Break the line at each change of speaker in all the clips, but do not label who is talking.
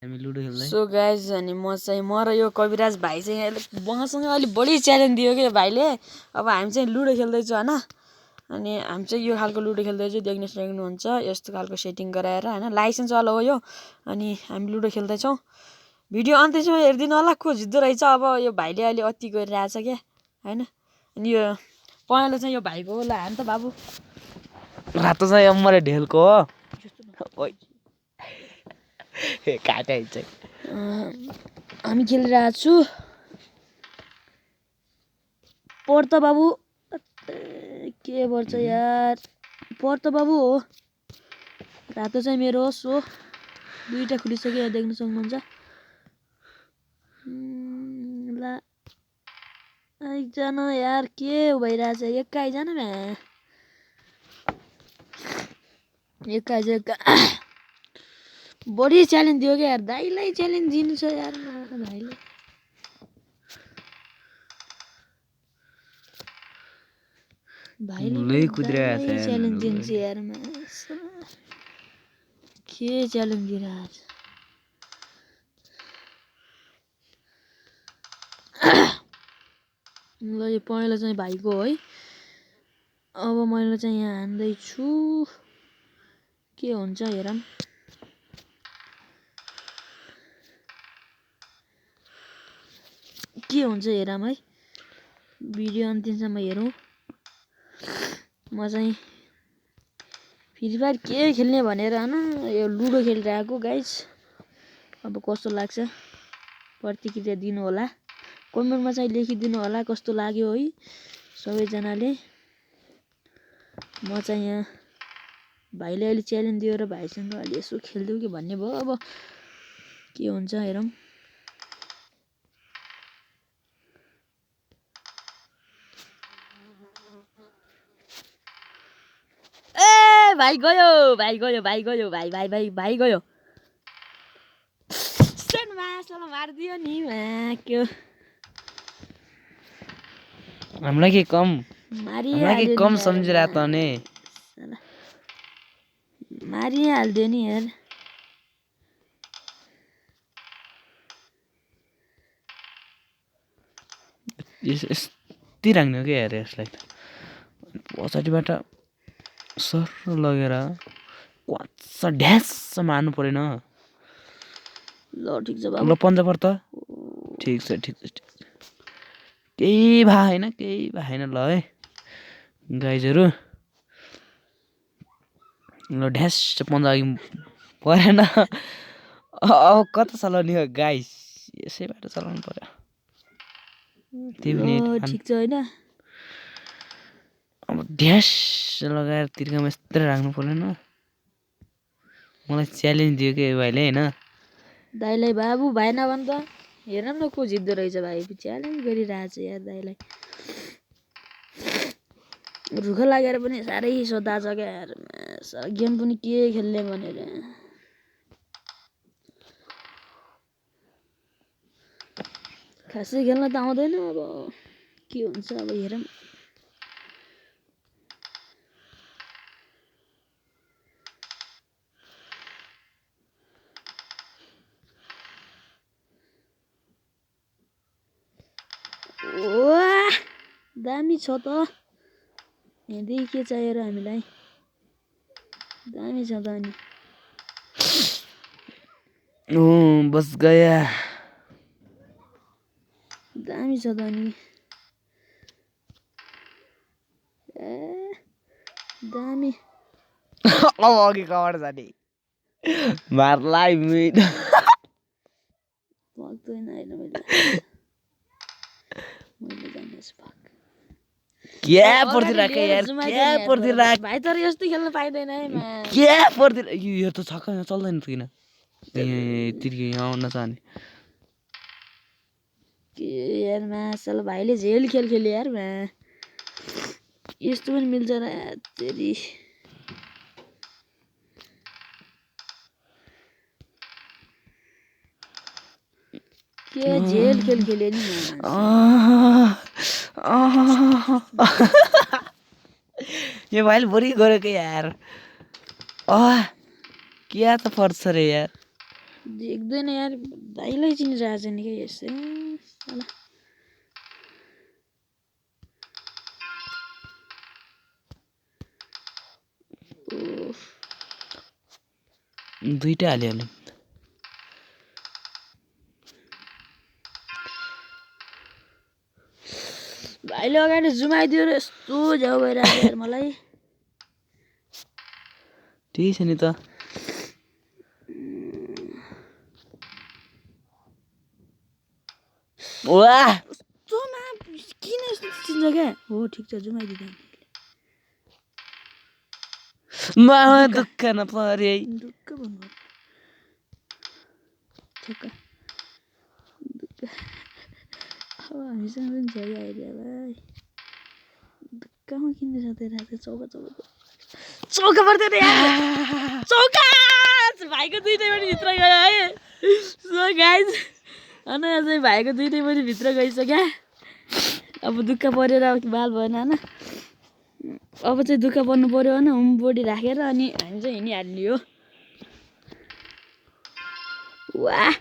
हामी लुडो खेल्दै।
So guys अनि म र यो कविराज भाइ चाहिँ मसँग अलिक बढी च्यालेन्ज दियो कि भाइले। अब हामी चाहिँ लुडो खेल्दैछौँ होइन। अनि हामी चाहिँ यो खालको लुडो खेल्दैछौँ, देख्न सक्नुहुन्छ यस्तो खालको सेटिङ गराएर होइन। लाइसेन्स वाला हो यो। अनि हामी लुडो खेल्दैछौँ। भिडियो अन्त्यसम्म हेरिदिनु होला, को जित्दो रहेछ। अब यो भाइले अहिले अति गरिरहेछ क्या होइन। अनि यो पहेँलो चाहिँ यो भाइको हो। ल हान त बाबु।
रातो चाहिँ अम्मरे ढेलको हो। ओइ काटे चाहिँ
हामी खेलिरहेको छु। पढ त बाबु। के पर्छ यार, पढ त बाबु हो। रातो चाहिँ मेरो हो। सो दुईटा खुलिसक्यो, देख्न सक्नुहुन्छ। ल एकजना यार के भइरहेछ, एक्का आइजन म्या। एक्का आइज एक्का। बढी च्यालेन्ज दियो क्या यार, दाइलाई च्यालेन्ज दिनु छ यार भाइले। भाइले दाइलाई च्यालेन्ज दिन्छ यार। के च्यालेन्ज दिइरहेछ। ल यो पहेँलो चाहिँ भाइको है। अब मैले चाहिँ यहाँ हान्दैछु, के हुन्छ हेरौँ। के हुन्छ हेरौँ है। भिडियो अन्तिमसम्म हेरौँ। म चाहिँ फ्री फायर के खेल्ने भनेर होइन यो लुडो खेलिरहेको गाइज। अब कस्तो लाग्छ प्रतिक्रिया दिनु होला, कमेन्टमा चाहिँ लेखिदिनु होला कस्तो लाग्यो है सबैजनाले। म चाहिँ यहाँ भाइले अहिले च्यालेन्ज दियो र भाइसँग अहिले यसो खेलिदिउँ कि भन्ने भयो। अब के हुन्छ हेरौँ। ए भाइ गयो, भाइ गयो, भाइ गयो, भाइ भाइ भाइ भाइ गयो। मासला मारिदियो नि के
हामीलाई के कम सम्झिरहेको त नि।
मारिहाल्दियो नि यार।
यस्तै राख्ने हो क्या यार यसलाई। पछाडिबाट सर लगेर क्वाच्च ढ्यास मार्नु परेन।
ल ठिक छ बाबु।
ल पन्जा पर्छ। ठिक छ ठिक छ ठिक छ। केही भएन केही भएन ल है गाइजहरू। ल ढ्यास पन्जा अघि परेन। अब कता चलाउने हो गाइस, यसैबाट चलाउनु पर्यो।
ठिक छ होइन।
अब ढ्यास लगाएर तिर्खामा यस्तै राख्नु परेन। मलाई च्यालेन्ज दियो कि भाइले होइन।
दाइलाई बाबु भाइ नभन् त। हेरौँ न को जित्दो रहेछ। भाइ च्यालेन्ज गरिरहेछ यार दाइलाई। रुख लागेर पनि साह्रै सोधा छ क्या यार। गेम पनि के खेल्ने भनेर। खासै खेल्न त आउँदैन। अब के हुन्छ अब हेरौँ। वाह दामी छ त। यहाँदेखि के चाहिएर हामीलाई। दामी छ त अनि।
बस गया।
दामी छ त अनि। ए दामी।
अघि कबाट जाने मार्लाई मिट।
सक्दैन अहिले मैले जान्दैछु।
क्या पर्दिराख यार, क्या पर्दिराख
भाइ तर यस्तो खेल्न पाइँदैन है।
क्या पर्दिरा यो त छक्का चल्दैन त किन तिर्की यहाँ आउन चाहने
के यार मासल भाइले झेल खेल खेल्यो यार यस्तो पनि मिल्छ र तेरी। के झेल खेल खेल्यो नि
यो भाइले बढी गरेको यार। क्या त पर्छ रे यार।
देख्दैन यार दाइलाई चिनिरहेको छ नि क्या यसै साला ओफ
दुईटै हालिहाल्यो
भाइले अगाडि जुमाइदियो र यस्तो झ्याउ भइरहेको छ यार मलाई
त्यही छ नि त वाह
कस्तोमा किन यस्तो चिन्छ क्या हो ठिक छ जुमाइदिँदैन
मामा दुःख नपरे
दुःख भन्नु ठिक दुःख अब हामीसँग पनि छ कि आइडिया भाइ दुःखमा किन सताइरहेको छ चौका चौका चौका पर्दैन यार चौका भाइको दुइटै पनि भित्र गयो है सो गाइज होइन चाहिँ भाइको दुइटै पनि भित्र गइसक्यो अब दुःख परेर बाल भएन होइन अब चाहिँ दुःख पर्नु पऱ्यो होइन होम बोडी राखेर अनि हामी चाहिँ हिँडिहाल्ने हो वाह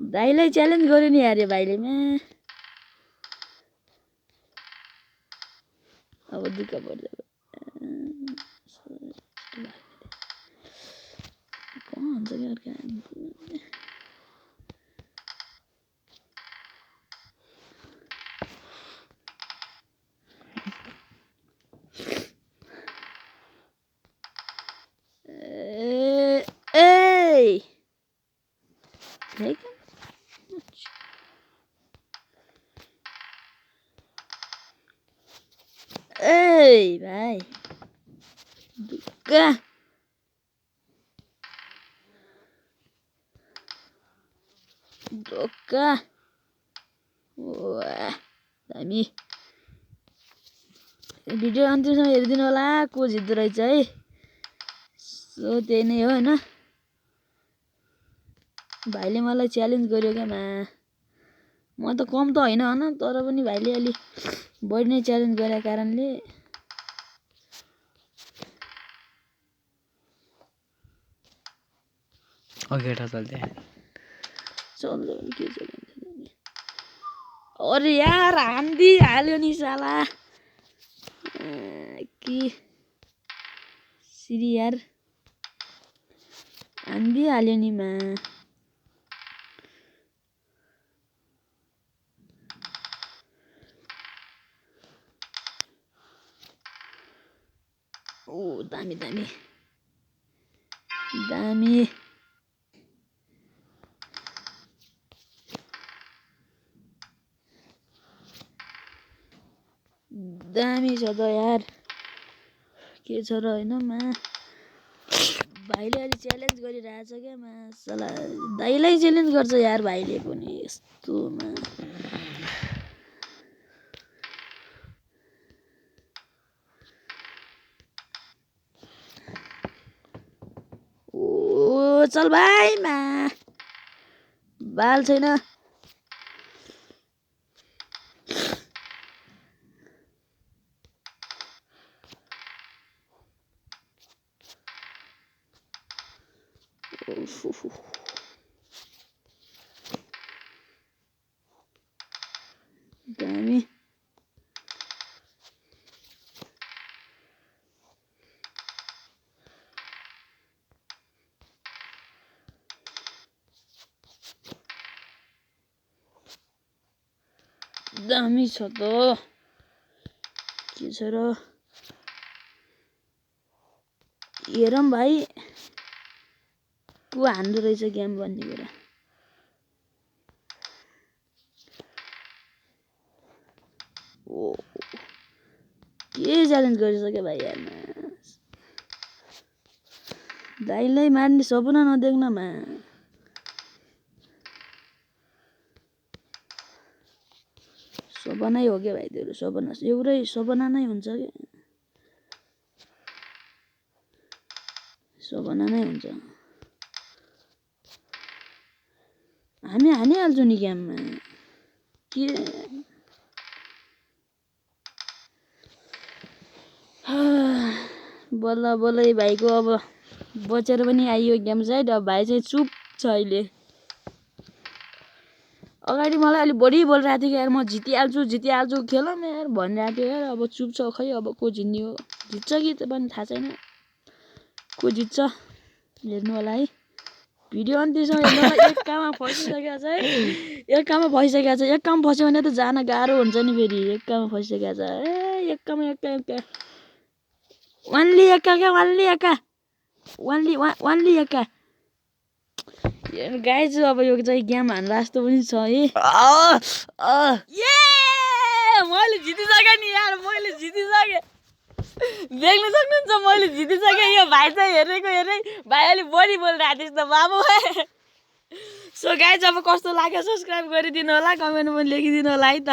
दाइलाई च्यालेन्ज गर्यो नि यार यो भाइले अब दुःख पर्छ कहाँ हुन्छ क्या अर्को Hey! Take him? Hey, भाइ दुःख धोका वाह दामी भिडियो अन्तिमसम्म हेरिदिनु होला को जित्दो रहेछ है सो त्यही नै हो होइन भाइले मलाई च्यालेन्ज गर्यो क्या म त कम त होइन होइन तर पनि भाइले अलि बढी नै च्यालेन्ज गरेको कारणले
अघि चल्दै
चल्दै के चल्छ अरे यार हान्दी हाल्यो नि साला कि सिरी यार हान्दी हाल्यो नि ओ दामी दामी दामी दामी छ त यार के छ र होइन भाइले अलि च्यालेन्ज गरिरहेछ क्या साला दाइलाई च्यालेन्ज गर्छ यार भाइले पनि यस्तोमा ओ चल भाइ बाल छैन दामी दामी छ त के छ र हेरौँ भाइ को हान्दो रहेछ गेम भन्ने कुरा ओ के च्यालेन्ज गरिसक्यो भाइ यार दाइलाई मार्ने सपना नदेख्न सपनै हो क्या भाइ तेरो सपना एउटै सपना नै हुन्छ क्या सपना नै हुन्छ हामी हानिहाल्छौँ नि गेममा के बल्ल बल्ल यो भाइको अब बचेर पनि आइयो गेम साइड। अब भाइ चाहिँ चुप छ अहिले। अगाडि मलाई अलिक बढी बोलिरहेको थियो कि यार म जितिहाल्छु खेलौँ यार भनिरहेको थियो यार। अब चुप छ खै अब को जित्ने हो, जित्छ कि पनि थाहा छैन। को जित्छ हेर्नु होला है। भिडियो अन्तिमसम्म हेर्नु होला। एक काममा फसिसकेको छ है, एक काममा फसिसकेको छ। एक काम फस्यो भने त जान गाह्रो हुन्छ नि फेरि। एक काममा फसिसकेको छ ए एक्का वानली एक्का क्या वानली एक्का। गाइज अब यो चाहिँ गेम हान्ला जस्तो पनि छ है। मैले जितिसकेँ नि यार, मैले जितिसकेँ। देख्न सक्नुहुन्छ मैले जितिसकेँ। यो भाइ चाहिँ हेरेको भाइ अलिक बढी बोलिरहेको थियो त बाबु। सो गाइज अब कस्तो लाग्यो सब्सक्राइब गरिदिनु होला, कमेन्टमा लेखिदिनु होला है त।